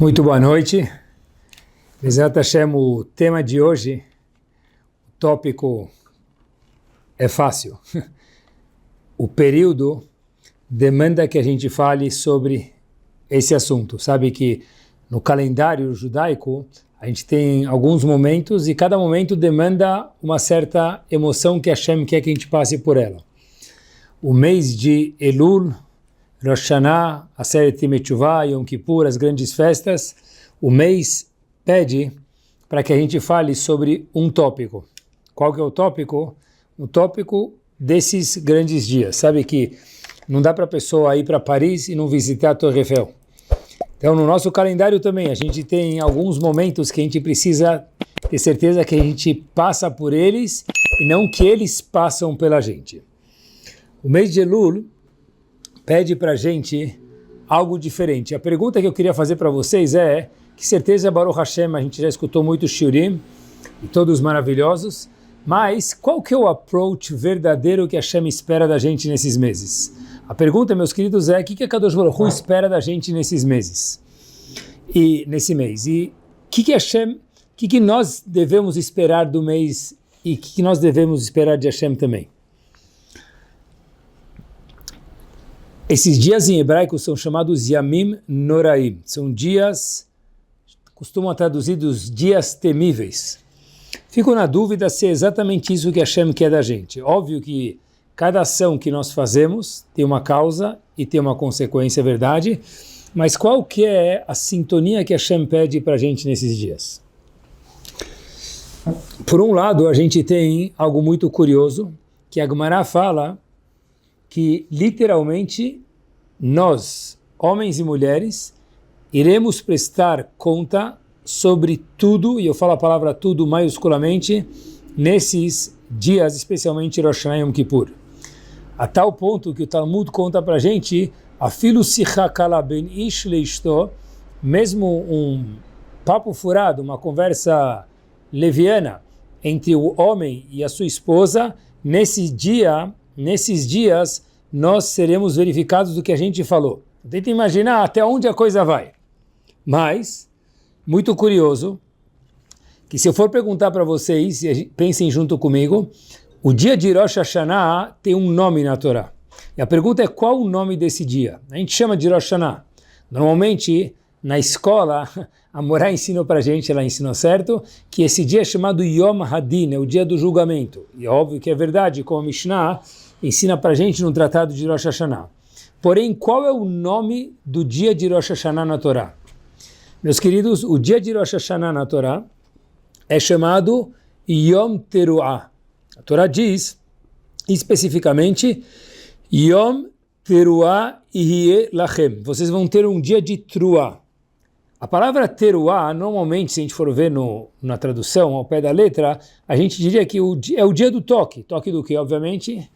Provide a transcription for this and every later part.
Muito boa noite. Bezat Hashem, o tema de hoje, o tópico é fácil. O período demanda que a gente fale sobre esse assunto. Sabe que no calendário judaico a gente tem alguns momentos e cada momento demanda uma certa emoção que Hashem quer que a gente passe por ela. O mês de Elul, Rosh Hashanah, Aseret Yom Teshuvah, Yom Kippur, as grandes festas, o mês pede para que a gente fale sobre um tópico. Qual que é o tópico? O tópico desses grandes dias. Sabe que não dá para a pessoa ir para Paris e não visitar a Torre Eiffel. Então, no nosso calendário também, a gente tem alguns momentos que a gente precisa ter certeza que a gente passa por eles e não que eles passam pela gente. O mês de Elul pede para a gente algo diferente. A pergunta que eu queria fazer para vocês é, que certeza Baruch Hashem, a gente já escutou muito shiurim, e todos maravilhosos, mas qual que é o approach verdadeiro que Hashem espera da gente nesses meses? A pergunta, meus queridos, é o que a Kadosh Baruch Hu espera da gente nesses meses? E nesse mês? E o que nós devemos esperar do mês e o que nós devemos esperar de Hashem também? Esses dias em hebraico são chamados Yamim Noraim. São dias, costumam traduzir dos dias temíveis. Fico na dúvida se é exatamente isso que Hashem quer da gente. Óbvio que cada ação que nós fazemos tem uma causa e tem uma consequência, é verdade, mas qual que é a sintonia que Hashem pede para a gente nesses dias? Por um lado, a gente tem algo muito curioso, que a Gemara fala que literalmente nós, homens e mulheres, iremos prestar conta sobre tudo, e eu falo a palavra tudo maiusculamente, nesses dias, especialmente Rosh Hashanah e Yom Kippur. A tal ponto que o Talmud conta para a gente, afilu sicha kala ben ish leishto, mesmo um papo furado, uma conversa leviana entre o homem e a sua esposa, nesses dias nós seremos verificados do que a gente falou. Tenta imaginar até onde a coisa vai. Mas, muito curioso, que se eu for perguntar para vocês, pensem junto comigo, o dia de Rosh Hashanah tem um nome na Torá. E a pergunta é qual o nome desse dia? A gente chama de Rosh Hashanah. Normalmente, na escola, a Morá ensinou para a gente, ela ensinou certo, que esse dia é chamado Yom Hadin, é o dia do julgamento. E é óbvio que é verdade, como a Mishnah ensina para a gente no tratado de Rosh Hashanah. Porém, qual é o nome do dia de Rosh Hashanah na Torá? Meus queridos, o dia de Rosh Hashanah na Torá é chamado Yom Teruah. A Torá diz, especificamente, Yom Teruah Ihyeh Lachem. Vocês vão ter um dia de Teruah. A palavra Teruah, normalmente, se a gente for ver na tradução, ao pé da letra, a gente diria que é o dia do toque. Toque do quê? Obviamente,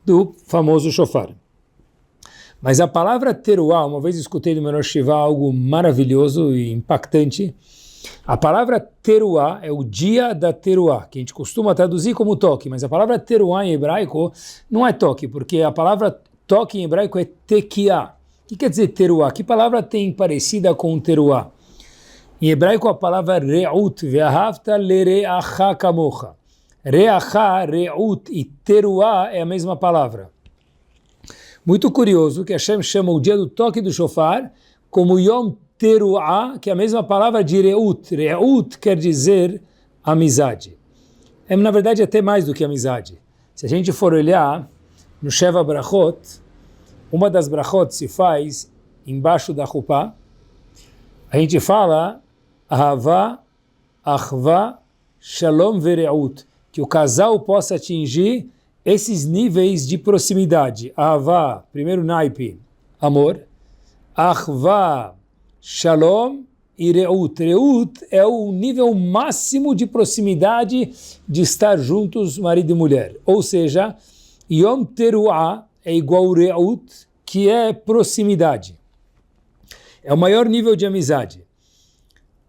do famoso shofar. Mas a palavra Teruah, uma vez escutei do meu Shiva algo maravilhoso e impactante. A palavra Teruah é o dia da Teruah, que a gente costuma traduzir como toque, mas a palavra Teruah em hebraico não é toque, porque a palavra toque em hebraico é tekiah. O que quer dizer Teruah? Que palavra tem parecida com Teruah? Em hebraico a palavra re'ut, ve'ahavta lere'acha kamocha. Re'acha, re'ut e Teruah é a mesma palavra. Muito curioso que Hashem chama o dia do toque do shofar como Yom Teruah, que é a mesma palavra de re'ut. Re'ut quer dizer amizade. É, na verdade, até mais do que amizade. Se a gente for olhar no Sheva Brachot, uma das brachot se faz embaixo da Chupá. A gente fala Ahavá, Achvá, Shalom ve're'ut, que o casal possa atingir esses níveis de proximidade. Ahavá, primeiro naipe, amor. Achvá, Shalom e re'ut. Re'ut é o nível máximo de proximidade de estar juntos, marido e mulher. Ou seja, Yom Teruah é igual ao re'ut, que é proximidade. É o maior nível de amizade.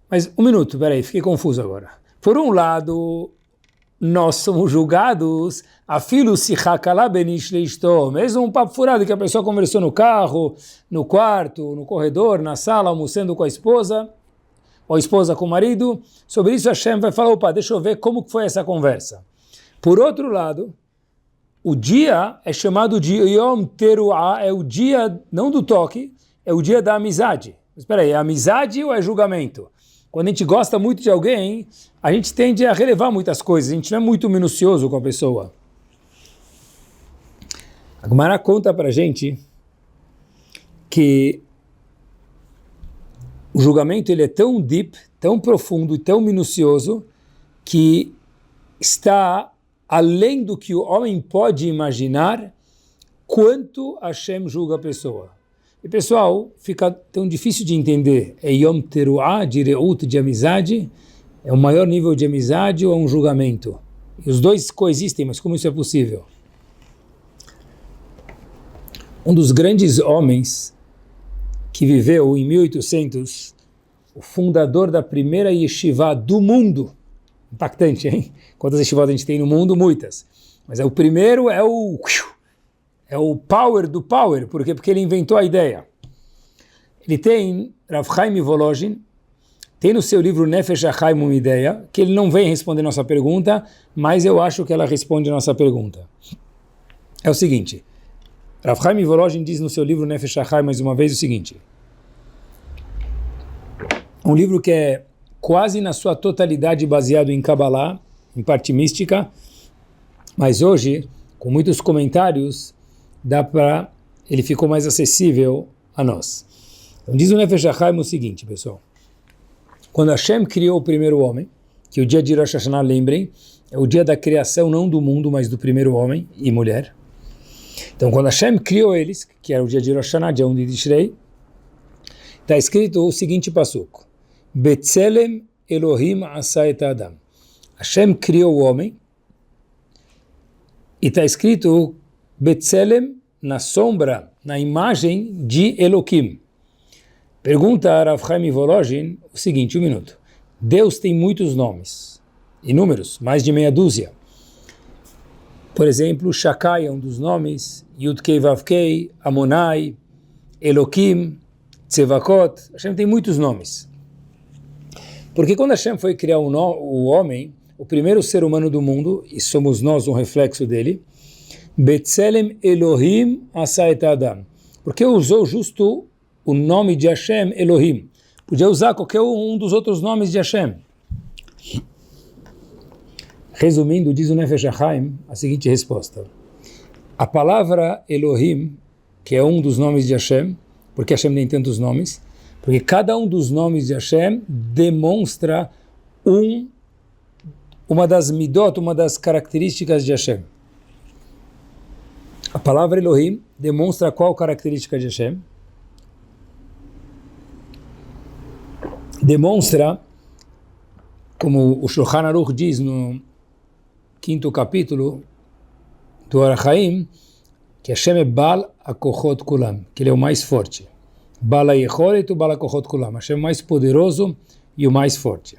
Mas, um minuto, peraí, fiquei confuso agora. Por um lado, nós somos julgados, afilu sicha kala ben ish leishto, mesmo um papo furado que a pessoa conversou no carro, no quarto, no corredor, na sala, almoçando com a esposa, ou a esposa com o marido. Sobre isso Hashem vai falar, opa, deixa eu ver como foi essa conversa. Por outro lado, o dia é chamado de Yom Teruah, é o dia, não do toque, é o dia da amizade. Mas espera aí, é amizade ou é julgamento? Quando a gente gosta muito de alguém, a gente tende a relevar muitas coisas, a gente não é muito minucioso com a pessoa. A Gemara conta pra gente que o julgamento ele é tão deep, tão profundo e tão minucioso que está além do que o homem pode imaginar quanto Hashem julga a pessoa. E pessoal, fica tão difícil de entender. É Yom Teruah, de Reut, de amizade? É o maior nível de amizade ou é um julgamento? E os dois coexistem, mas como isso é possível? Um dos grandes homens que viveu em 1800, o fundador da primeira yeshiva do mundo, impactante, hein? Quantas yeshivot a gente tem no mundo? Muitas. Mas o primeiro é o power do power. Por quê? Porque ele inventou a ideia. Ele tem, Rav Chaim Volozhin, tem no seu livro Nefesh HaChaim uma ideia, que ele não vem responder nossa pergunta, mas eu acho que ela responde a nossa pergunta. É o seguinte, Rav Chaim Volozhin diz no seu livro Nefesh HaChaim mais uma vez o seguinte, um livro que é quase na sua totalidade baseado em Kabbalah, em parte mística, mas hoje, com muitos comentários, ele ficou mais acessível a nós. Então diz o Nefesh HaChaim o seguinte, pessoal, quando Hashem criou o primeiro homem, que o dia de Rosh Hashanah, lembrem, é o dia da criação não do mundo, mas do primeiro homem e mulher. Então quando Hashem criou eles, que era o dia de Rosh Hashanah, dia 1 de Tishrei, está escrito o seguinte passuco, Betzelem Elohim asa et Adam. Hashem criou o homem e está escrito Betzelem na sombra, na imagem de Elohim. Pergunta a Rav Chaim Volozhin o seguinte, um minuto. Deus tem muitos nomes, inúmeros, mais de meia dúzia. Por exemplo, Shakai é um dos nomes, Yud-Kei Vav-Kei, Amonai, Elohim, Tzevakot. Hashem tem muitos nomes. Porque quando Hashem foi criar o homem, o primeiro ser humano do mundo, e somos nós um reflexo dele, Betzelem Elohim asa et Adam. Porque usou justo o nome de Hashem, Elohim. Podia usar qualquer um dos outros nomes de Hashem. Resumindo, diz o Nefesh HaChaim a seguinte resposta. A palavra Elohim, que é um dos nomes de Hashem, porque Hashem tem tantos nomes, porque cada um dos nomes de Hashem demonstra uma das midot, uma das características de Hashem. A palavra Elohim demonstra qual característica de Hashem? Demonstra, como o Shulchan Aruch diz no 5º capítulo do Orach Chaim, que Hashem é Bal HaKochot Kulam, que ele é o mais forte. Bal HaYecholet u Bal HaKochot Kulam. Hashem é o mais poderoso e o mais forte.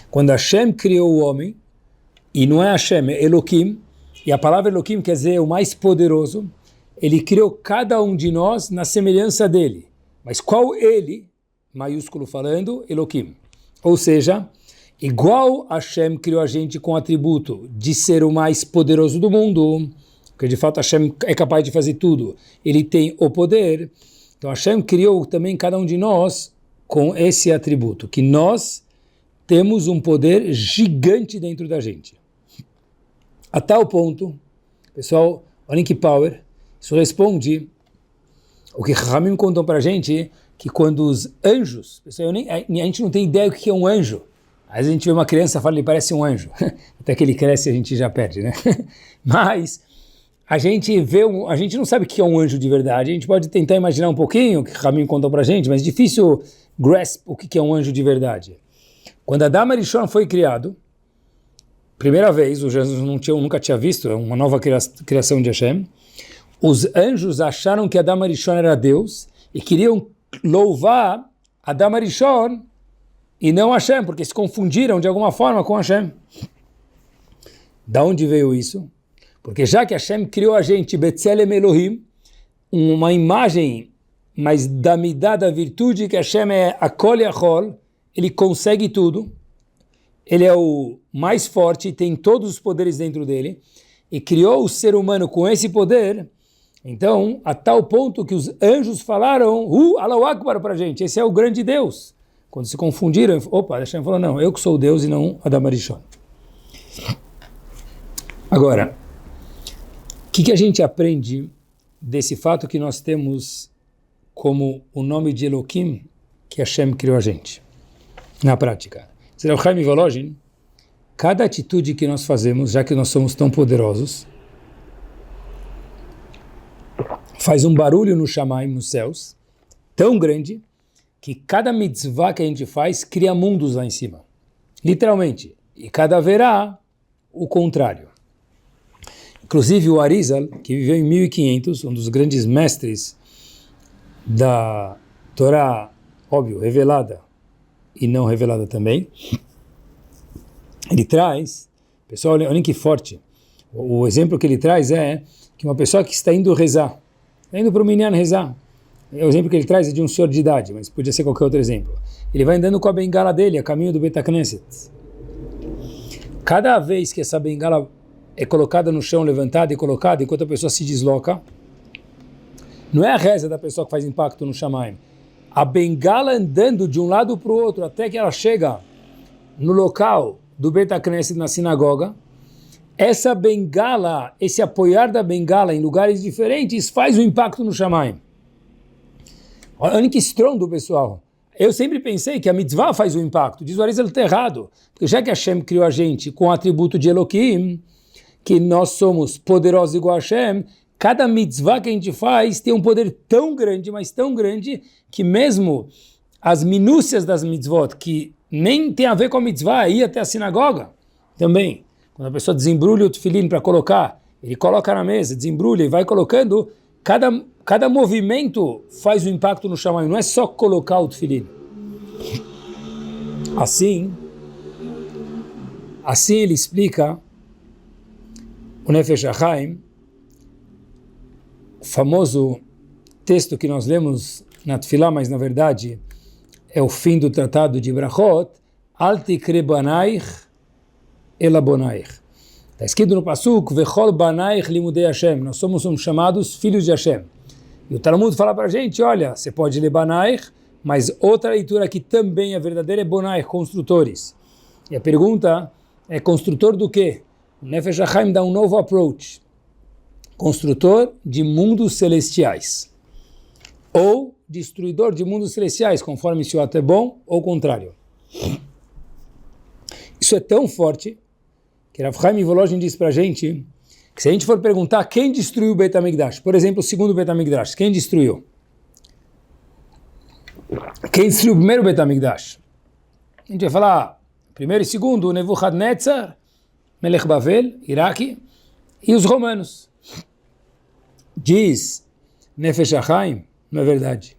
Quando Hashem criou o homem, e não é Hashem, é Elohim, e a palavra Elohim quer dizer o mais poderoso, ele criou cada um de nós na semelhança dele. Mas qual ele, maiúsculo falando, Elohim? Ou seja, igual Hashem criou a gente com o atributo de ser o mais poderoso do mundo, porque de fato Hashem é capaz de fazer tudo, ele tem o poder, então Hashem criou também cada um de nós com esse atributo, que nós temos um poder gigante dentro da gente. A tal ponto, pessoal, olhem que power, isso responde o que Ramim contou para a gente, que quando os anjos, pessoal, a gente não tem ideia do que é um anjo. Às vezes a gente vê uma criança e fala, ele parece um anjo. Até que ele cresce a gente já perde, né? Mas a gente a gente não sabe o que é um anjo de verdade. A gente pode tentar imaginar um pouquinho o que Ramim contou para a gente, mas é difícil grasp o que é um anjo de verdade. Quando Adam Arishon foi criado, primeira vez, os anjos nunca tinham visto, é uma nova criação de Hashem, os anjos acharam que Adam Arishon era Deus e queriam louvar Adam Arishon e não Hashem, porque se confundiram de alguma forma com Hashem. Da onde veio isso? Porque já que Hashem criou a gente, Betzelem Elohim, uma imagem, mas da midá, da virtude que Hashem é Akol Yachol, ele consegue tudo, ele é o mais forte, tem todos os poderes dentro dele, e criou o ser humano com esse poder, então, a tal ponto que os anjos falaram, Allahu Akbar para a gente, esse é o grande Deus. Quando se confundiram, opa, Hashem falou, não, eu que sou o Deus e não Adam Arishon. Agora, o que a gente aprende desse fato que nós temos como o nome de Elohim, que Hashem criou a gente? Na prática. Será o Chaim Volozhin, cada atitude que nós fazemos, já que nós somos tão poderosos, faz um barulho no Shamaim, nos céus, tão grande, que cada mitzvah que a gente faz cria mundos lá em cima. Literalmente. E cada verá o contrário. Inclusive o Arizal, que viveu em 1500, um dos grandes mestres da Torá, óbvio, revelada e não revelada também, ele traz, pessoal, olhem que forte, o exemplo que ele traz é que uma pessoa que está indo rezar, está indo para o Minyan rezar, o exemplo que ele traz é de um senhor de idade, mas podia ser qualquer outro exemplo. Ele vai andando com a bengala dele, a caminho do Beit HaKnesset. Cada vez que essa bengala é colocada no chão, levantada e colocada, enquanto a pessoa se desloca, não é a reza da pessoa que faz impacto no Shamaim. A bengala andando de um lado para o outro, até que ela chega no local do Beit HaKnesset, na sinagoga, essa bengala, esse apoiar da bengala em lugares diferentes, faz um impacto no Shamaim. Olha que estrondo, pessoal. Eu sempre pensei que a mitzvah faz um impacto. Diz o Arizal, está errado. Porque já que Hashem criou a gente com o atributo de Elohim, que nós somos poderosos igual a Hashem, cada mitzvah que a gente faz tem um poder tão grande, mas tão grande, que mesmo as minúcias das mitzvot, que nem tem a ver com a mitzvah, ir até a sinagoga, também. Quando a pessoa desembrulha o tefilim para colocar, ele coloca na mesa, desembrulha e vai colocando, cada movimento faz um impacto no Shamaim, não é só colocar o tefilim. Assim ele explica o Nefesh HaChaim, o famoso texto que nós lemos na Tefilá, mas na verdade é o fim do tratado de Brachot, Al tikre banaich ela bonaich. Está escrito no Pasuk, Vechol banaich limudei Hashem, nós somos chamados filhos de Hashem. E o Talmud fala para a gente, olha, você pode ler banaich, mas outra leitura que também é verdadeira é bonaich, construtores. E a pergunta é, construtor do quê? O Nefesh HaChaim dá um novo approach. Construtor de mundos celestiais. Ou destruidor de mundos celestiais, conforme se o ato é bom ou contrário. Isso é tão forte que Rav Chaim Volozhin diz para a gente que se a gente for perguntar quem destruiu o Beit HaMikdash, por exemplo, o segundo Beit HaMikdash, quem destruiu? Quem destruiu o primeiro Beit HaMikdash? A gente vai falar, primeiro e segundo, Nebuchadnezzar, Melech Bavel, Iraque, e os romanos. Diz Nefesh HaChaim, não é verdade.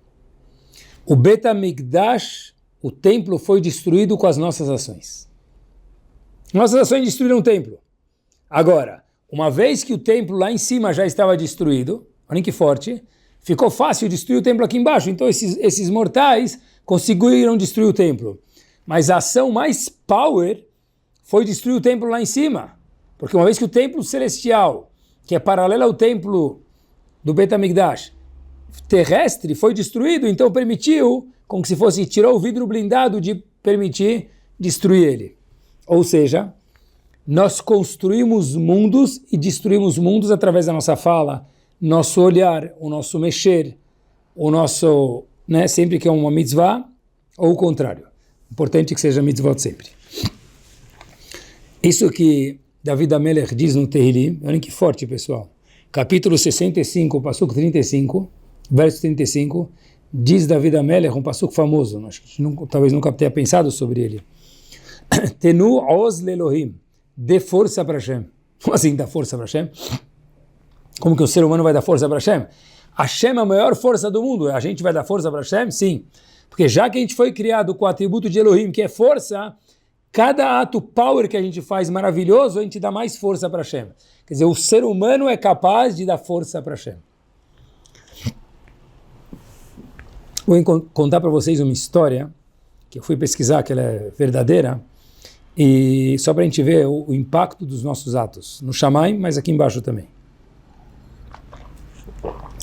O Beit HaMikdash, o templo foi destruído com as nossas ações. Nossas ações destruíram o templo. Agora, uma vez que o templo lá em cima já estava destruído, olhem que forte, ficou fácil destruir o templo aqui embaixo. Então esses mortais conseguiram destruir o templo. Mas a ação mais power foi destruir o templo lá em cima. Porque uma vez que o templo celestial, que é paralelo ao templo do Beit HaMikdash, terrestre, foi destruído, então permitiu, como se fosse, tirou o vidro blindado de permitir destruir ele. Ou seja, nós construímos mundos e destruímos mundos através da nossa fala, nosso olhar, o nosso mexer, o nosso, sempre que é uma mitzvah, ou o contrário. Importante que seja mitzvot sempre. Isso que David HaMelech diz no Tehillim, olha que forte, pessoal. Capítulo 65, passuco 35, verso 35, diz David HaMelech, um passuco famoso, acho que talvez nunca tenha pensado sobre ele. Tenu oz lelohim, dê força para Hashem. Como assim dá força para Hashem? Como que o ser humano vai dar força para Hashem? Hashem é a maior força do mundo, a gente vai dar força para Hashem? Sim. Porque já que a gente foi criado com o atributo de Elohim, que é força, cada ato power que a gente faz maravilhoso, a gente dá mais força para Hashem. Quer dizer, o ser humano é capaz de dar força para Hashem. Vou contar para vocês uma história que eu fui pesquisar, que ela é verdadeira, e só para a gente ver o impacto dos nossos atos, no Shamayim, mas aqui embaixo também.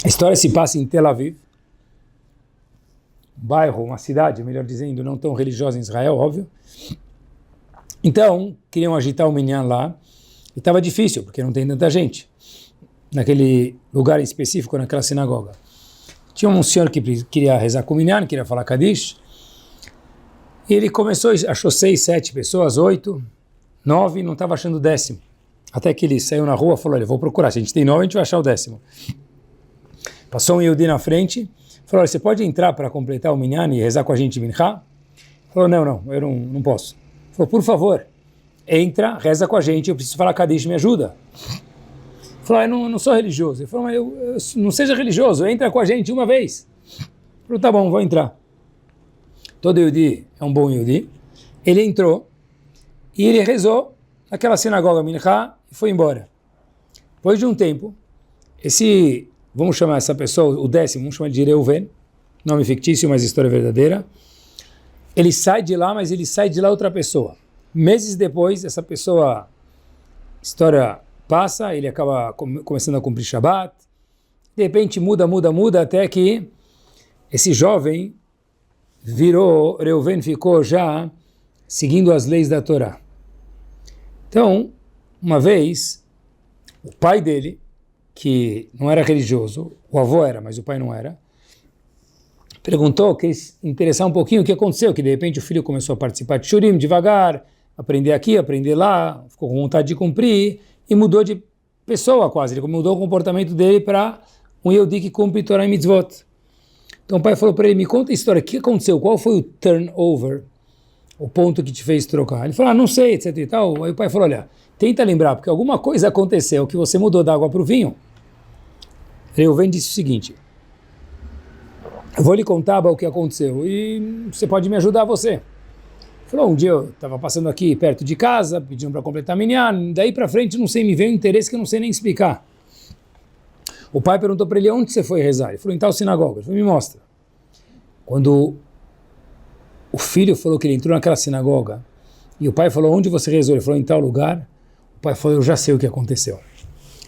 A história se passa em Tel Aviv, um bairro, uma cidade, melhor dizendo, não tão religiosa em Israel, óbvio. Então, queriam agitar o minyan lá, e estava difícil, porque não tem tanta gente, naquele lugar específico, naquela sinagoga. Tinha um senhor que queria rezar com o minyan, queria falar Kadish, e ele começou, achou 6, 7 pessoas, 8, 9, não estava achando o 10º. Até que ele saiu na rua e falou, olha, vou procurar, se a gente tem 9, a gente vai achar o 10º. Passou um Yehudi na frente, falou, olha, você pode entrar para completar o minyan e rezar com a gente minchá? Falou, não, eu não posso. Falou, por favor, entra, reza com a gente, eu preciso falar Kadish, me ajuda. Falou, eu não sou religioso. Ele falou, mas eu não seja religioso, entra com a gente uma vez. Falou, tá bom, vou entrar. Todo Yehudi é um bom Yehudi. Ele entrou e ele rezou naquela sinagoga minchá e foi embora. Depois de um tempo, vamos chamar essa pessoa, o 10º, vamos chamar de Reuven, nome fictício, mas história verdadeira. Ele sai de lá, mas ele sai de lá outra pessoa. Meses depois, essa pessoa, história passa, ele acaba começando a cumprir Shabbat, de repente muda, até que esse jovem Reuven ficou já seguindo as leis da Torá. Então, uma vez, o pai dele, que não era religioso, o avô era, mas o pai não era, perguntou, quis interessar um pouquinho o que aconteceu, que de repente o filho começou a participar de Shurim devagar, aprender aqui, aprender lá, ficou com vontade de cumprir, e mudou de pessoa quase, ele mudou o comportamento dele para um Yehudi que cumpre Torá e Mitzvot. Então o pai falou para ele, me conta a história, o que aconteceu, qual foi o turnover, o ponto que te fez trocar? Ele falou, não sei, etc e tal. Aí o pai falou, olha, tenta lembrar, porque alguma coisa aconteceu, que você mudou da água para o vinho. Reuven disse o seguinte, eu vou lhe contar o que aconteceu e você pode me ajudar você. Ele falou, um dia eu estava passando aqui perto de casa, pedindo para completar a minyan, daí para frente não sei, me veio um interesse que eu não sei nem explicar. O pai perguntou para ele, onde você foi rezar? Ele falou, em tal sinagoga. Ele falou, me mostra. Quando o filho falou que ele entrou naquela sinagoga, e o pai falou, onde você rezou? Ele falou, em tal lugar. O pai falou, eu já sei o que aconteceu.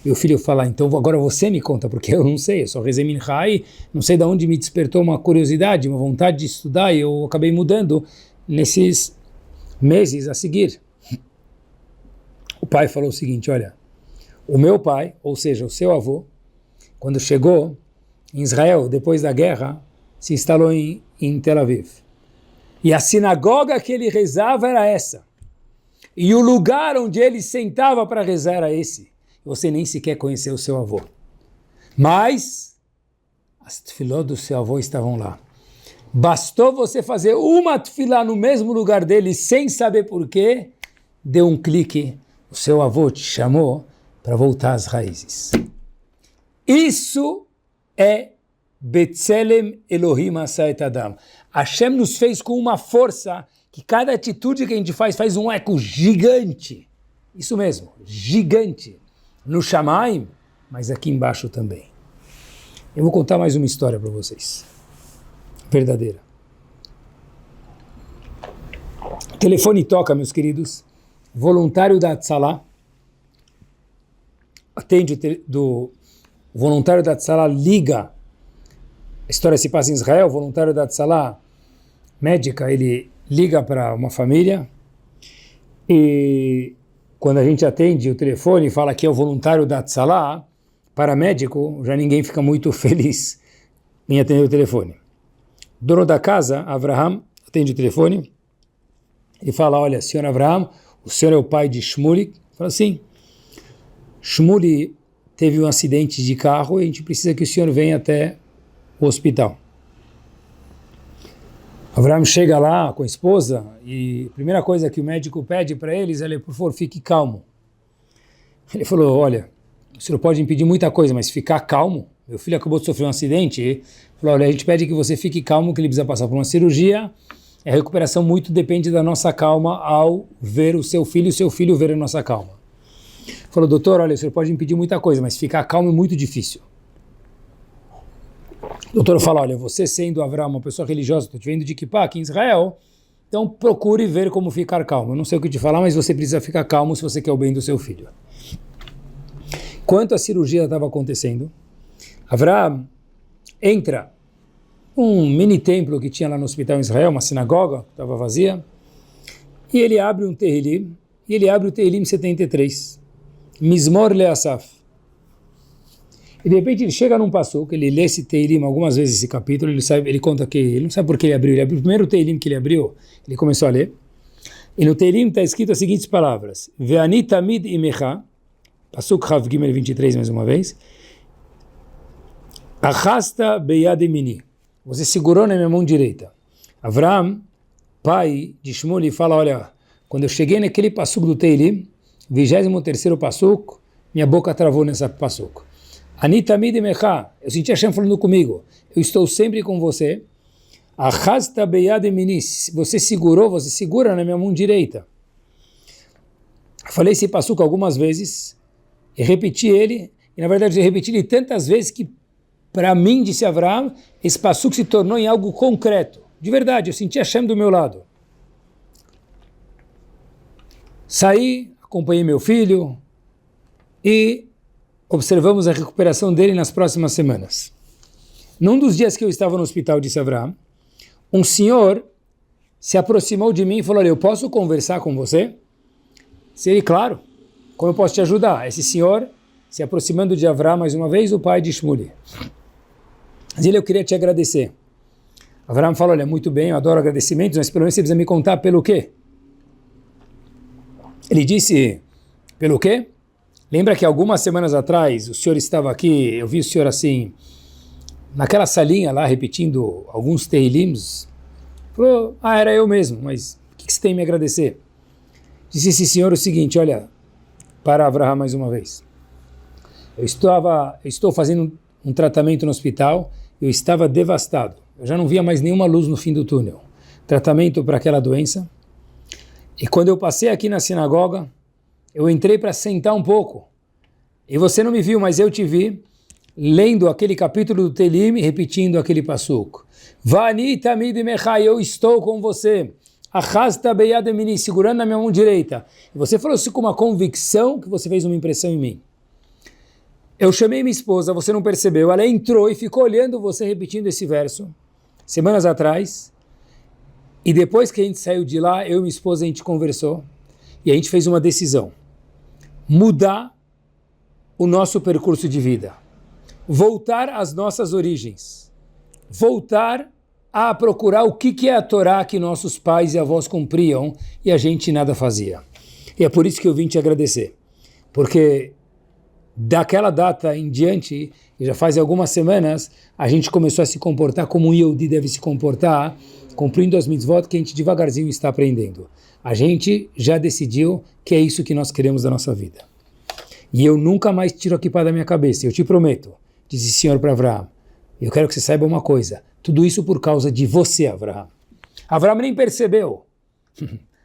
E o filho fala, então agora você me conta, porque eu não sei, eu só rezei minchá e não sei de onde me despertou uma curiosidade, uma vontade de estudar, e eu acabei mudando nesses meses a seguir. O pai falou o seguinte, olha, o meu pai, ou seja, o seu avô, quando chegou em Israel, depois da guerra, se instalou em Tel Aviv. E a sinagoga que ele rezava era essa. E o lugar onde ele sentava para rezar era esse. Você nem sequer conheceu o seu avô. Mas as tefilot do seu avô estavam lá. Bastou você fazer uma tefilá no mesmo lugar dele, sem saber porquê, deu um clique, o seu avô te chamou para voltar às raízes. Isso é Betzelem Elohim Asa et Adam. Hashem nos fez com uma força que cada atitude que a gente faz um eco gigante. Isso mesmo, gigante. No Shamayim, mas aqui embaixo também. Eu vou contar mais uma história para vocês. Verdadeira. O telefone toca, meus queridos. Voluntário da Hatzalah atende o voluntário da Hatzalah liga. A história se passa em Israel. O voluntário da Hatzalah, médica, ele liga para uma família e quando a gente atende o telefone e fala que é o voluntário da Hatzalah, paramédico, já ninguém fica muito feliz em atender o telefone. O dono da casa, Avraham, atende o telefone e fala, olha, senhor Avraham, o senhor é o pai de Shmuli? Fala, sim. Shmuli teve um acidente de carro e a gente precisa que o senhor venha até o hospital. Avraham chega lá com a esposa e a primeira coisa que o médico pede para eles é, por favor, fique calmo. Ele falou, olha, o senhor pode impedir muita coisa, mas ficar calmo? Meu filho acabou de sofrer um acidente. Ele falou, olha, a gente pede que você fique calmo, que ele precisa passar por uma cirurgia. A recuperação muito depende da nossa calma ao ver o seu filho e o seu filho ver a nossa calma. Ele falou, doutor, olha, o senhor pode impedir muita coisa, mas ficar calmo é muito difícil. O doutor fala, olha, você sendo Avraham, uma pessoa religiosa, estou te vendo de Kippah aqui em Israel, Então procure ver como ficar calmo. Eu não sei o que te falar, mas você precisa ficar calmo se você quer o bem do seu filho. Enquanto a cirurgia estava acontecendo, Avraham entra um mini templo que tinha lá no hospital em Israel, uma sinagoga, que estava vazia, e ele abre um Tehilim, e ele abre o Tehilim 73, Mizmor Leasaf. E de repente ele chega num passuco, ele lê esse Tehilim algumas vezes, esse capítulo, ele conta que ele não sabe por que ele abriu o primeiro Tehilim que ele abriu, ele começou a ler, e no Tehilim está escrito as seguintes palavras, Ve'ani tamid imecha, Pasuk Chav Gimel 23 mais uma vez, Achasta beyad emini, você segurou na minha mão direita. Avraham, pai de Shmuli, fala, olha, quando eu cheguei naquele passuco do Tehilim, 23º passuco, minha boca travou nessa passuco. Anitamid mecha, eu senti Hashem falando comigo, eu estou sempre com você. Achasta beyad emini, você segura na minha mão direita. Eu falei esse passuco algumas vezes, e repeti ele, e na verdade eu repeti ele tantas vezes que para mim, disse Avraham, esse passuco se tornou em algo concreto. De verdade, eu senti Hashem do meu lado. Saí, acompanhei meu filho e observamos a recuperação dele nas próximas semanas. Num dos dias que eu estava no hospital, disse Avraham, um senhor se aproximou de mim e falou, olha, eu posso conversar com você? Disse ele, claro, como eu posso te ajudar? Esse senhor, se aproximando de Avraham mais uma vez, o pai de Shmuli. Mas ele, eu queria te agradecer. Avraham falou, olha, muito bem, eu adoro agradecimentos, mas pelo menos você precisa me contar pelo quê? Ele disse, pelo quê? Lembra que algumas semanas atrás o senhor estava aqui, eu vi o senhor assim, naquela salinha lá, repetindo alguns Tehilims. Falou, era eu mesmo, mas o que você tem a me agradecer? Disse esse senhor o seguinte, olha, para Avraham mais uma vez. Eu estou fazendo um tratamento no hospital, eu estava devastado. Eu já não via mais nenhuma luz no fim do túnel. Tratamento para aquela doença. E quando eu passei aqui na sinagoga, eu entrei para sentar um pouco. E você não me viu, mas eu te vi, lendo aquele capítulo do Tehilim e repetindo aquele passuco. Vani tamid mechai, eu estou com você. Achasta beyad emini, segurando na minha mão direita. E você falou isso com uma convicção que você fez uma impressão em mim. Eu chamei minha esposa, você não percebeu, ela entrou e ficou olhando você repetindo esse verso, semanas atrás, e depois que a gente saiu de lá, eu e minha esposa, a gente conversou, e a gente fez uma decisão, mudar o nosso percurso de vida, voltar às nossas origens, voltar a procurar o que é a Torá que nossos pais e avós cumpriam, e a gente nada fazia. E é por isso que eu vim te agradecer, porque daquela data em diante, e já faz algumas semanas, a gente começou a se comportar como um Yehudi deve se comportar, cumprindo as mitzvot que a gente devagarzinho está aprendendo. A gente já decidiu que é isso que nós queremos da nossa vida. E eu nunca mais tiro a kippah da minha cabeça, eu te prometo, disse o Senhor para Avraham. Eu quero que você saiba uma coisa, tudo isso por causa de você, Avraham. Avraham nem percebeu,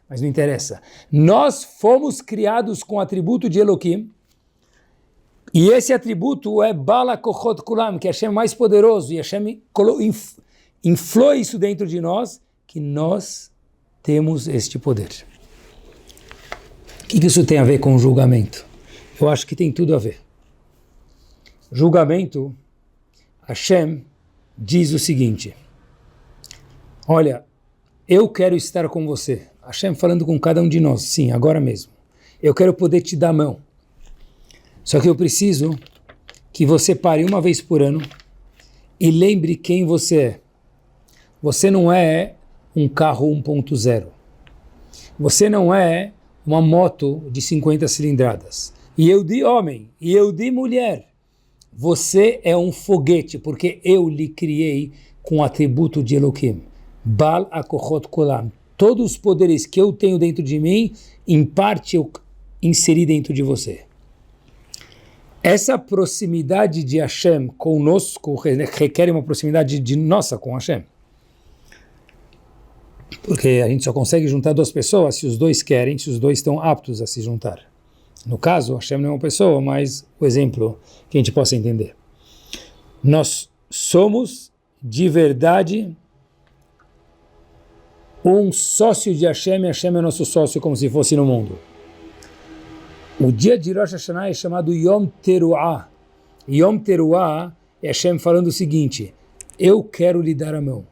mas não interessa. Nós fomos criados com o atributo de Elohim, e esse atributo é Bala Kochot Kulam, que Hashem é mais poderoso, e Hashem inflou isso dentro de nós, que nós temos este poder. O que isso tem a ver com o julgamento? Eu acho que tem tudo a ver. Julgamento, Hashem diz o seguinte, olha, eu quero estar com você. Hashem falando com cada um de nós, sim, agora mesmo. Eu quero poder te dar a mão. Só que eu preciso que você pare uma vez por ano e lembre quem você é. Você não é um carro 1.0. Você não é uma moto de 50 cilindradas. E eu de homem, e eu de mulher. Você é um foguete, porque eu lhe criei com o atributo de Elohim. Bal Akochot Kolam. Todos os poderes que eu tenho dentro de mim, em parte eu inseri dentro de você. Essa proximidade de Hashem conosco requer uma proximidade de nossa com Hashem. Porque a gente só consegue juntar duas pessoas se os dois querem, se os dois estão aptos a se juntar. No caso, Hashem não é uma pessoa, mas o exemplo que a gente possa entender. Nós somos de verdade um sócio de Hashem, e Hashem é nosso sócio como se fosse no mundo. O dia de Rosh Hashanah é chamado Yom Teruah. Yom Teruah é Hashem falando o seguinte: eu quero lhe dar a mão.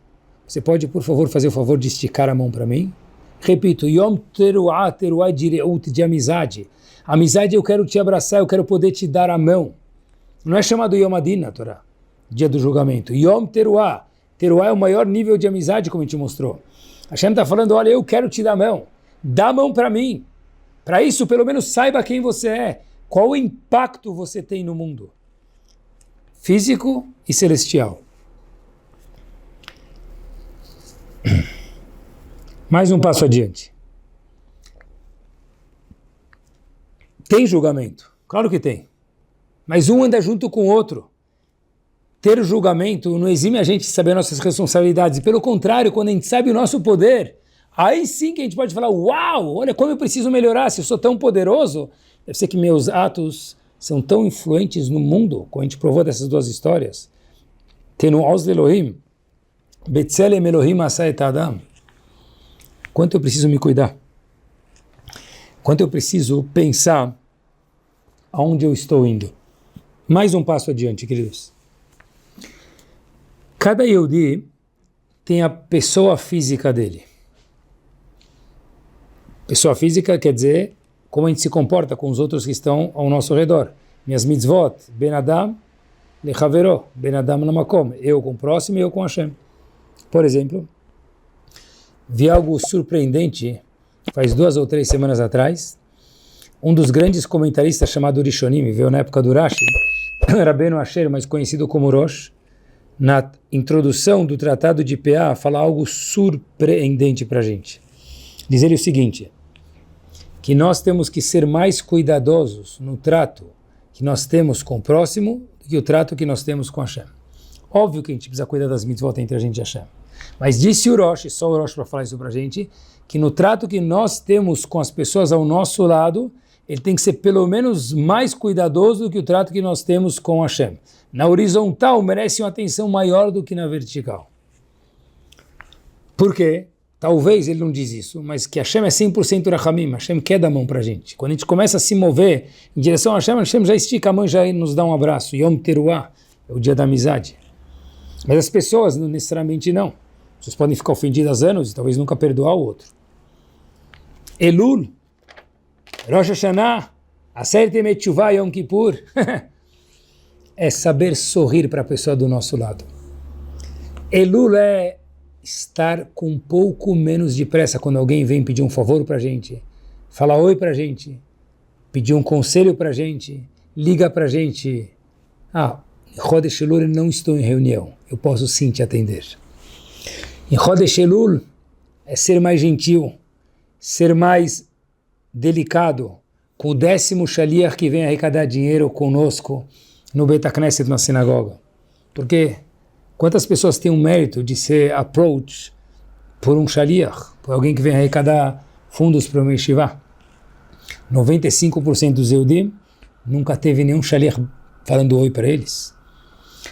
Você pode, por favor, fazer o favor de esticar a mão para mim? Repito, Yom Teruah, Teruah é de reut, de amizade. Amizade, eu quero te abraçar, eu quero poder te dar a mão. Não é chamado Yom Adin na Torá, dia do julgamento. Yom Teruah. Teruah é o maior nível de amizade, como a gente mostrou. Hashem está falando, olha, eu quero te dar a mão. Dá a mão para mim. Para isso, pelo menos saiba quem você é. Qual o impacto você tem no mundo. Físico e celestial. Mais um passo adiante. Tem julgamento? Claro que tem. Mas um anda junto com o outro. Ter julgamento não exime a gente de saber nossas responsabilidades. Pelo contrário, quando a gente sabe o nosso poder, aí sim que a gente pode falar, uau, olha como eu preciso melhorar. Se eu sou tão poderoso, deve ser que meus atos são tão influentes no mundo, como a gente provou dessas duas histórias. Tenu Oz Elohim, Betzelem Elohim Asa et Adam. Quanto eu preciso me cuidar? Quanto eu preciso pensar aonde eu estou indo? Mais um passo adiante, queridos. Cada Yehudi tem a pessoa física dele. Pessoa física quer dizer como a gente se comporta com os outros que estão ao nosso redor. Minhas mitzvot, Ben Adam lechavero, Ben Adam namakom. Eu com o próximo e eu com Hashem. Por exemplo, vi algo surpreendente, faz 2 ou 3 semanas atrás, um dos grandes comentaristas chamado Rishonim, veio na época do Rashi, Rabbeinu Asher, mais conhecido como Rosh, na introdução do Tratado de P.A., fala algo surpreendente para a gente. Diz ele o seguinte, que nós temos que ser mais cuidadosos no trato que nós temos com o próximo do que o trato que nós temos com Hashem. Óbvio que a gente precisa cuidar das mitzvot entre a gente e Hashem. Mas disse o Rosh, só o Rosh para falar isso para a gente, que no trato que nós temos com as pessoas ao nosso lado, ele tem que ser pelo menos mais cuidadoso do que o trato que nós temos com Hashem. Na horizontal merece uma atenção maior do que na vertical. Por quê? Talvez ele não diz isso, mas que Hashem é 100% Rahamim, Hashem quer dar a mão para a gente. Quando a gente começa a se mover em direção a Hashem, Hashem já estica a mão e já nos dá um abraço. Yom Teruah, é o dia da amizade. Mas as pessoas não necessariamente não. Vocês podem ficar ofendidas anos e talvez nunca perdoar o outro. Elul, Rosh Hashanah, Aseret Yemei Teshuvah, Yom Kippur. É saber sorrir para a pessoa do nosso lado. Elul é estar com um pouco menos de pressa quando alguém vem pedir um favor para a gente, falar oi para a gente, pedir um conselho para a gente, liga para a gente. Em Chodesh Elul eu não estou em reunião, eu posso sim te atender. Em Chodesh Elul é ser mais gentil, ser mais delicado, com o 10º shaliach que vem arrecadar dinheiro conosco no Beit HaKnesset, na sinagoga. Porque quantas pessoas têm o mérito de ser approach por um shaliach, por alguém que vem arrecadar fundos para uma yeshiva? 95% dos Yehudim nunca teve nenhum shaliach falando oi para eles.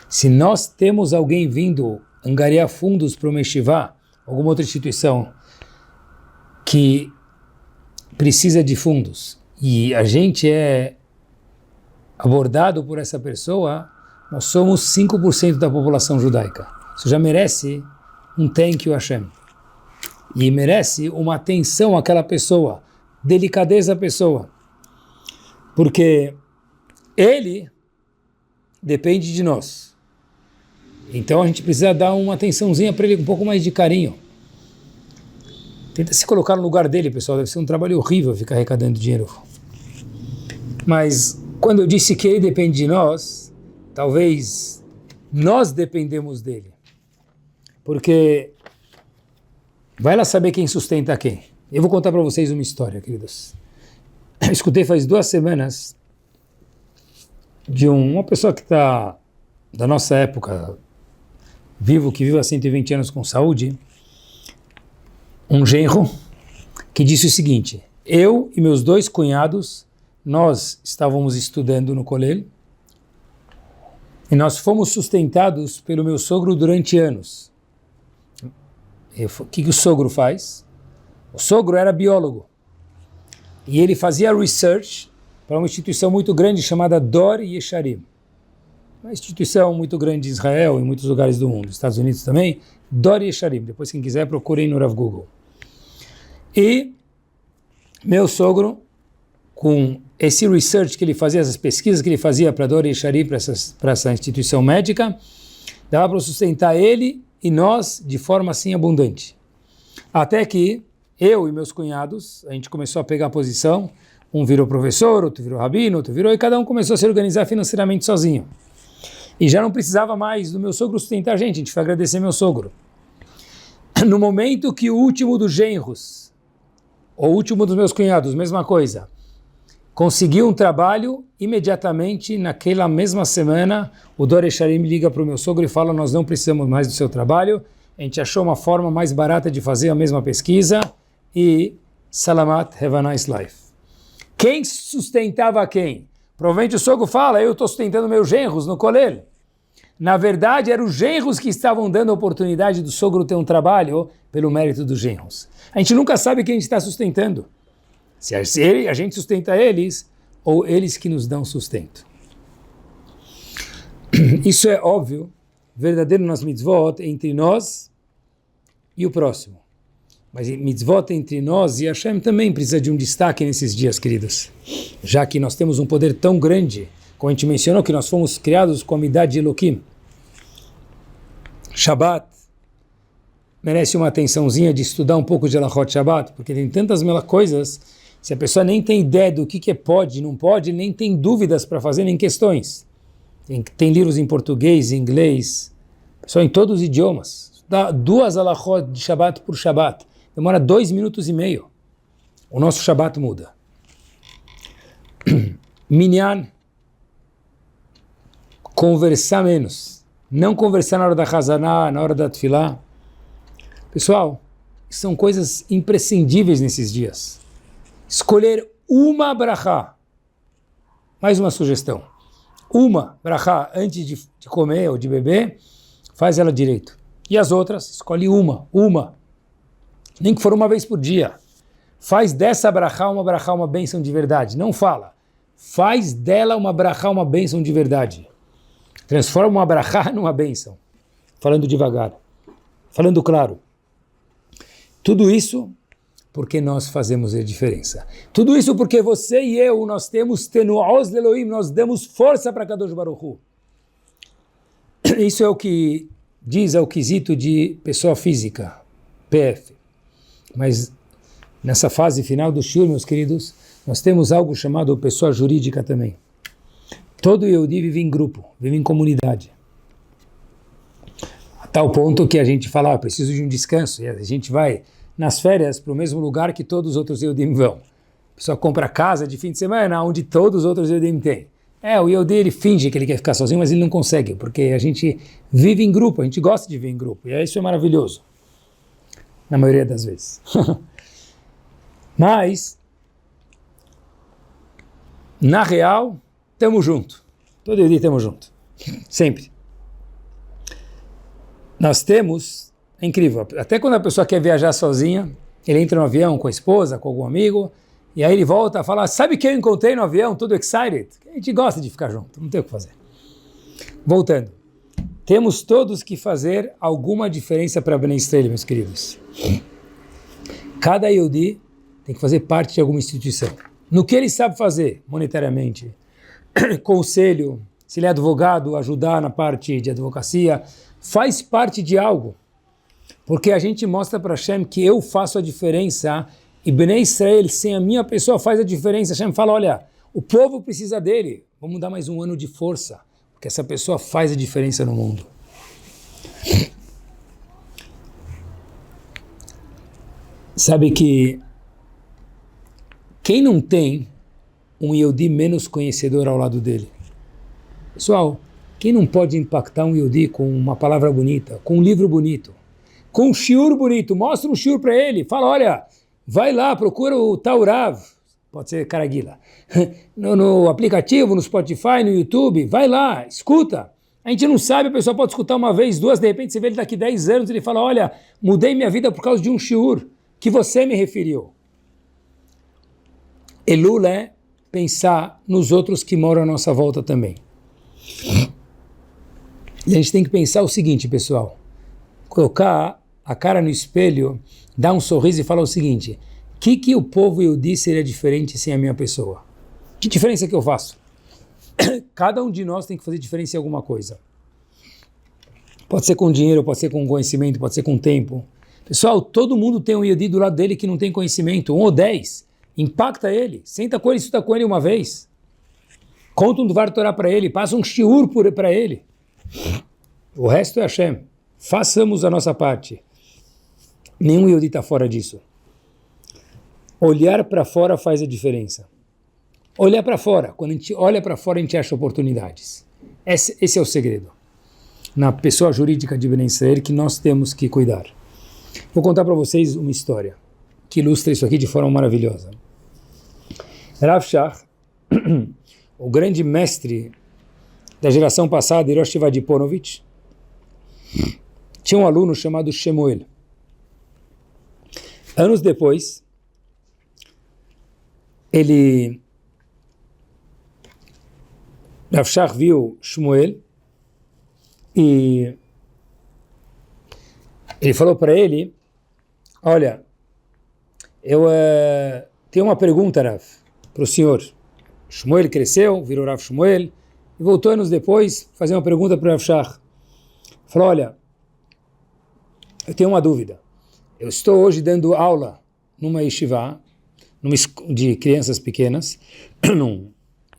Se nós temos alguém vindo angariar fundos para uma yeshiva, alguma outra instituição que precisa de fundos, e a gente é abordado por essa pessoa, nós somos 5% da população judaica. Isso já merece um thank you Hashem. E merece uma atenção àquela pessoa, delicadeza à pessoa. Porque ele depende de nós. Então a gente precisa dar uma atençãozinha para ele, um pouco mais de carinho. Tenta se colocar no lugar dele, pessoal. Deve ser um trabalho horrível ficar arrecadando dinheiro. Mas quando eu disse que ele depende de nós, talvez nós dependemos dele. Porque vai lá saber quem sustenta quem. Eu vou contar para vocês uma história, queridos. Eu escutei faz 2 semanas de uma pessoa que está da nossa época, que vive há 120 anos com saúde, um genro, que disse o seguinte: eu e meus 2 cunhados, nós estávamos estudando no colégio e nós fomos sustentados pelo meu sogro durante anos. O que o sogro faz? O sogro era biólogo. E ele fazia research para uma instituição muito grande chamada Dor Yesharim. Uma instituição muito grande em Israel e em muitos lugares do mundo, Estados Unidos também, Dor Yesharim. Depois, quem quiser, procurem no Rav Google. E meu sogro, com esse research que ele fazia, essas pesquisas que ele fazia para Dor Yesharim, para essa instituição médica, dava para sustentar ele e nós de forma assim abundante. Até que eu e meus cunhados, a gente começou a pegar posição, um virou professor, outro virou rabino, outro virou, e cada um começou a se organizar financeiramente sozinho. E já não precisava mais do meu sogro sustentar a gente foi agradecer meu sogro. No momento que o último dos genros, ou o último dos meus cunhados, mesma coisa, conseguiu um trabalho, imediatamente, naquela mesma semana, o Dor Yesharim liga para o meu sogro e fala, nós não precisamos mais do seu trabalho, a gente achou uma forma mais barata de fazer a mesma pesquisa, e Salamat, have a nice life. Quem sustentava quem? Provavelmente o sogro fala, eu estou sustentando meus genros no colel. Na verdade, eram os genros que estavam dando a oportunidade do sogro ter um trabalho pelo mérito dos genros. A gente nunca sabe quem está sustentando. Se a gente sustenta eles, ou eles que nos dão sustento. Isso é óbvio, verdadeiro nas mitzvot, entre nós e o próximo. Mas mitzvot entre nós e Hashem também precisa de um destaque nesses dias, queridos. Já que nós temos um poder tão grande, como a gente mencionou, que nós fomos criados com a midá de Elohim. Shabbat merece uma atençãozinha de estudar um pouco de Halachot Shabbat, porque tem tantas coisas, se a pessoa nem tem ideia do que pode e não pode, nem tem dúvidas para fazer nem questões. Tem livros em português, em inglês, só em todos os idiomas. Dá 2 Halachot de Shabbat por Shabbat. Demora 2 minutos e meio. O nosso Shabbat muda. Minyan, conversar menos. Não conversar na hora da Hazaná, na hora da Tefilá. Pessoal, são coisas imprescindíveis nesses dias. Escolher uma brachá. Mais uma sugestão. Uma brachá antes de comer ou de beber, faz ela direito. E as outras, escolhe uma. Nem que for uma vez por dia. Faz dessa brachá, uma bênção de verdade. Não fala. Faz dela uma brachá, uma bênção de verdade. Transforma uma brachá numa bênção. Falando devagar. Falando claro. Tudo isso porque nós fazemos a diferença. Tudo isso porque você e eu, nós temos tenuos de Elohim, nós damos força para Kadosh Baruch Hu. Isso é o que diz ao quesito de pessoa física, PF. Mas nessa fase final do shiur, meus queridos, nós temos algo chamado pessoa jurídica também. Todo Yehudi vive em grupo, vive em comunidade. A tal ponto que a gente fala, preciso de um descanso, e a gente vai nas férias para o mesmo lugar que todos os outros Yehudim vão. A pessoa compra casa de fim de semana onde todos os outros Yehudim têm. O Yehudi, ele finge que ele quer ficar sozinho, mas ele não consegue, porque a gente vive em grupo, a gente gosta de viver em grupo, e isso é maravilhoso, na maioria das vezes. Mas, na real, estamos juntos. Todo dia estamos juntos. Sempre. Nós temos, é incrível, até quando a pessoa quer viajar sozinha, ele entra no avião com a esposa, com algum amigo, e aí ele volta a falar, sabe quem eu encontrei no avião, todo excited? A gente gosta de ficar junto, não tem o que fazer. Voltando. Temos todos que fazer alguma diferença para Bnei Israel, meus queridos. Cada Yehudi tem que fazer parte de alguma instituição. No que ele sabe fazer, monetariamente, conselho, se ele é advogado, ajudar na parte de advocacia, faz parte de algo. Porque a gente mostra para Hashem que eu faço a diferença e Bnei Israel, sem a minha pessoa, faz a diferença. Hashem fala, olha, o povo precisa dele, vamos dar mais um ano de força, porque essa pessoa faz a diferença no mundo. Sabe que quem não tem um Yehudi menos conhecedor ao lado dele? Pessoal, quem não pode impactar um Yehudi com uma palavra bonita, com um livro bonito, com um shiur bonito, mostra um shiur para ele, fala, olha, vai lá, procura o Taurav, pode ser Caraguila, no aplicativo, no Spotify, no YouTube, vai lá, escuta. A gente não sabe, a pessoa pode escutar uma vez, duas, de repente você vê ele daqui 10 anos, ele fala, olha, mudei minha vida por causa de um shiur que você me referiu. Elul é pensar nos outros que moram à nossa volta também. E a gente tem que pensar o seguinte, pessoal, colocar a cara no espelho, dar um sorriso e falar o seguinte, o que o povo Yehudi seria diferente sem a minha pessoa? Que diferença que eu faço? Cada um de nós tem que fazer diferença em alguma coisa. Pode ser com dinheiro, pode ser com conhecimento, pode ser com tempo. Pessoal, todo mundo tem um Yehudi do lado dele que não tem conhecimento, 1 ou 10. Impacta ele, senta com ele, estuda com ele uma vez. Conta um Dvar Torah para ele, passa um shiur para ele. O resto é Hashem. Façamos a nossa parte. Nenhum Yehudi está fora disso. Olhar para fora faz a diferença. Olhar para fora. Quando a gente olha para fora, a gente acha oportunidades. Esse é o segredo. Na pessoa jurídica de Ben Israel que nós temos que cuidar. Vou contar para vocês uma história que ilustra isso aqui de forma maravilhosa. Rav Shach, o grande mestre da geração passada, Hirosh Vadiponovich, tinha um aluno chamado Shemuel. Anos depois, Rav Shach viu Shemuel e ele falou para ele, olha, eu tenho uma pergunta, Rav, para o senhor. Shemuel cresceu, virou Rav Shemuel, e voltou anos depois fazer uma pergunta para o Rav Shach. Falou, olha, eu tenho uma dúvida. Eu estou hoje dando aula numa yeshiva, de crianças pequenas,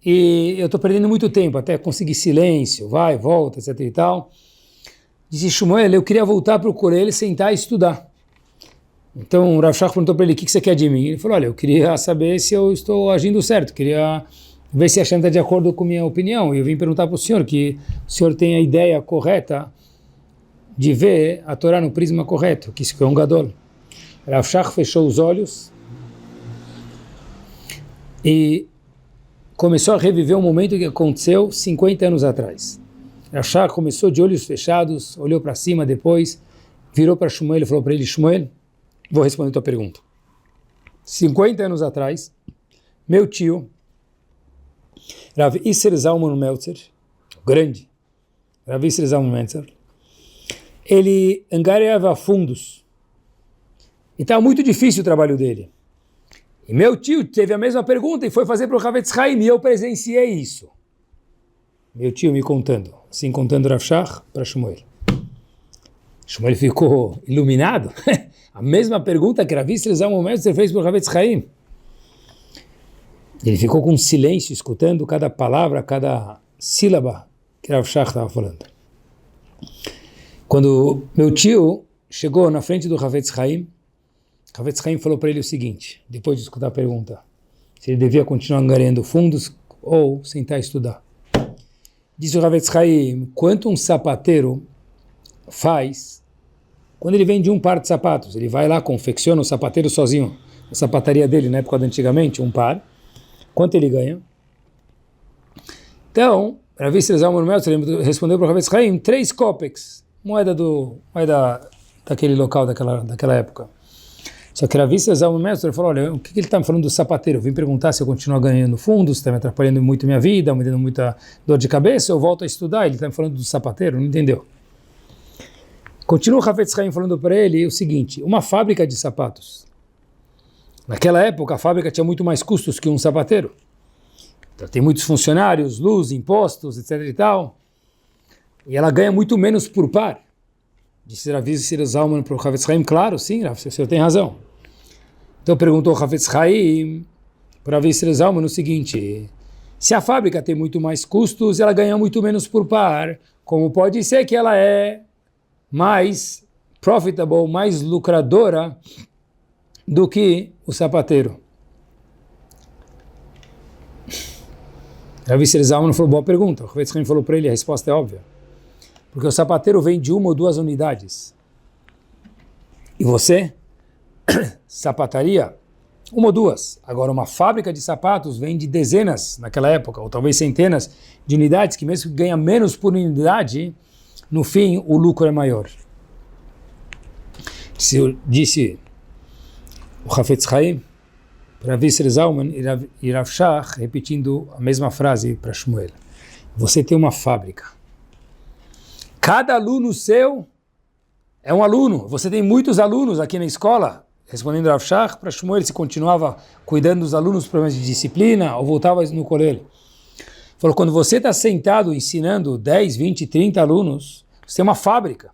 e eu estou perdendo muito tempo até conseguir silêncio, vai, volta, etc e tal. Disse, Shemuel, eu queria voltar para o Kolel, sentar e estudar. Então o Rav Shach perguntou para ele, o que você quer de mim? Ele falou, olha, eu queria saber se eu estou agindo certo, queria ver se a Hashem está de acordo com a minha opinião. E eu vim perguntar para o senhor, que o senhor tem a ideia correta de ver a Torá no prisma correto, que isso é um gadol. Rav Shach fechou os olhos e começou a reviver um momento que aconteceu 50 anos atrás. Rav Shach começou de olhos fechados, olhou para cima depois, virou para Shemuel e falou para ele, Shemuel, vou responder a tua pergunta. 50 anos atrás, meu tio, Rav Isser Zalman Meltzer, grande, Rav Isser Zalman Meltzer, ele angariava fundos. E estava muito difícil o trabalho dele. E meu tio teve a mesma pergunta e foi fazer para o Havetz Haim, e eu presenciei isso. Meu tio me contando, assim contando Rav Shach para Shemuel. Shemuel ficou iluminado. A mesma pergunta que Rav Isser Zalman Meltzer fez para o Havetz Haim. Ele ficou com silêncio, escutando cada palavra, cada sílaba que Rav Shach estava falando. Quando meu tio chegou na frente do Havetz Haim falou para ele o seguinte, depois de escutar a pergunta, se ele devia continuar angariando fundos ou sentar e estudar. Disse o Havetz Haim, quanto um sapateiro faz quando ele vende um par de sapatos? Ele vai lá, confecciona o sapateiro sozinho, a sapataria dele na época de antigamente, um par. Quanto ele ganha? Então, Rav Isser Zalman Meltzer respondeu para o Havetz Haim, 3 kopecks, moeda daquele local, daquela época. Só que Rav Isser Zalman Meltzer falou, olha, o que ele está me falando do sapateiro? Eu vim perguntar se eu continuo ganhando fundos, está me atrapalhando muito minha vida, me dando muita dor de cabeça, eu volto a estudar, ele está me falando do sapateiro, não entendeu? Continua o Havetz Haim falando para ele o seguinte, uma fábrica de sapatos. Naquela época, a fábrica tinha muito mais custos que um sapateiro. Então, tem muitos funcionários, luz, impostos, etc e tal. E ela ganha muito menos por par. Disse Rav Isser Zalman para o Havetz Haim, claro, sim, o senhor tem razão. Então perguntou o Havetz Haim para Rav Isser Zalman o seguinte, se a fábrica tem muito mais custos, ela ganha muito menos por par, como pode ser que ela é mais profitable, mais lucradora do que o sapateiro? Rav Isser Zalman falou, boa pergunta. O Havetz Haim falou para ele, a resposta é óbvia. Porque o sapateiro vende 1 ou 2 unidades. E você, sapataria, uma ou duas. Agora, uma fábrica de sapatos vende dezenas, naquela época, ou talvez centenas de unidades, que mesmo que ganha menos por unidade, no fim, o lucro é maior. Disse o Hafetz Chaim para Visser Zalman e Rav Shach, repetindo a mesma frase para Shmuel. Você tem uma fábrica. Cada aluno seu é um aluno. Você tem muitos alunos aqui na escola. Respondendo Rav Shach, para Shmuel, se continuava cuidando dos alunos por problemas de disciplina ou voltava no colégio. Falou, quando você está sentado ensinando 10, 20, 30 alunos, você tem uma fábrica.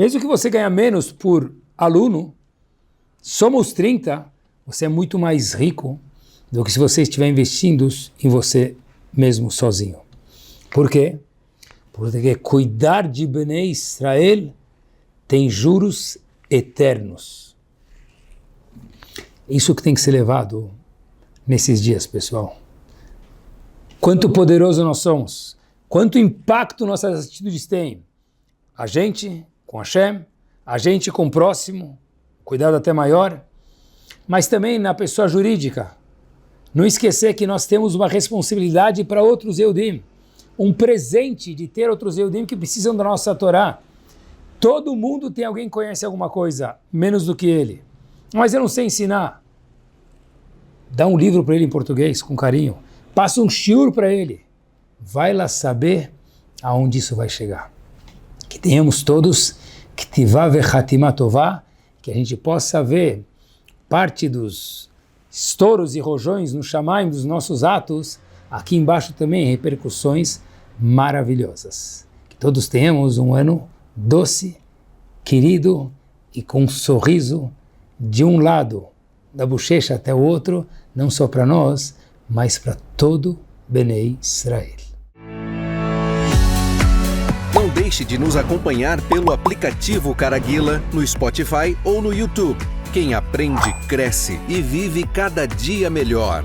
Mesmo que você ganhe menos por aluno, somos 30, você é muito mais rico do que se você estiver investindo em você mesmo sozinho. Por quê? Porque cuidar de Bnei Israel tem juros eternos. Isso que tem que ser levado nesses dias, pessoal. Quanto poderoso nós somos, quanto impacto nossas atitudes têm. A gente com Hashem, a gente com o próximo, cuidado até maior, mas também na pessoa jurídica. Não esquecer que nós temos uma responsabilidade para outros Yehudim, um presente de ter outros Yehudim que precisam da nossa Torá. Todo mundo tem alguém que conhece alguma coisa, menos do que ele. Mas eu não sei ensinar. Dá um livro para ele em português, com carinho. Passa um shiur para ele. Vai lá saber aonde isso vai chegar. Que tenhamos todos Ktivá vechatimá tová, que a gente possa ver parte dos estouros e rojões no Shamaim dos nossos atos, aqui embaixo também repercussões maravilhosas. Que todos tenhamos um ano doce, querido e com um sorriso de um lado da bochecha até o outro, não só para nós, mas para todo Bnei Israel. Não deixe de nos acompanhar pelo aplicativo Caraguila, no Spotify ou no YouTube. Quem aprende, cresce e vive cada dia melhor.